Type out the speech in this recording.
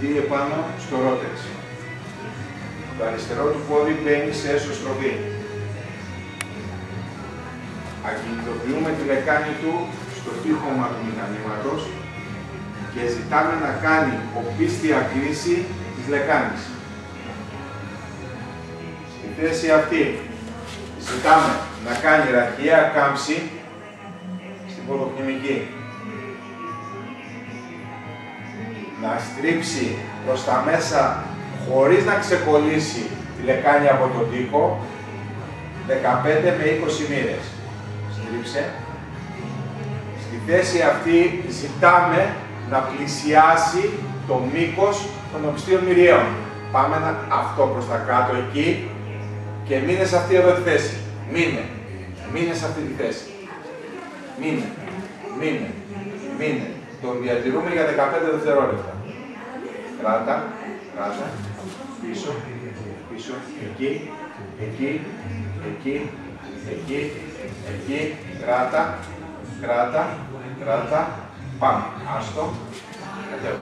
κινητή επάνω στο ρότεξ. Το αριστερό του πόδι μπαίνει σε έσωστροφή. Ακινητοποιούμε τη λεκάνη του στο τείχομα του μηχανήματος και ζητάμε να κάνει οπίστια κλίση της λεκάνης. Στη θέση αυτή ζητάμε να κάνει ραχιαία κάμψη στην ποδοκνημική. Να στρίψει προς τα μέσα χωρίς να ξεκολλήσει τη λεκάνη από τον τοίχο 15 με 20 μοίρες. Στρίψε. Στη θέση αυτή ζητάμε να πλησιάσει το μήκος των οπιστίων μυριαίων. Πάμε αυτό προς τα κάτω εκεί και μείνε σε αυτή εδώ τη θέση. Μείνε σε αυτή τη θέση. Μείνε. Τον διατηρούμε για 15 δευτερόλεπτα. Κράτα, πίσω, εκεί, κράτα, πάμε, άστο, κατέβω.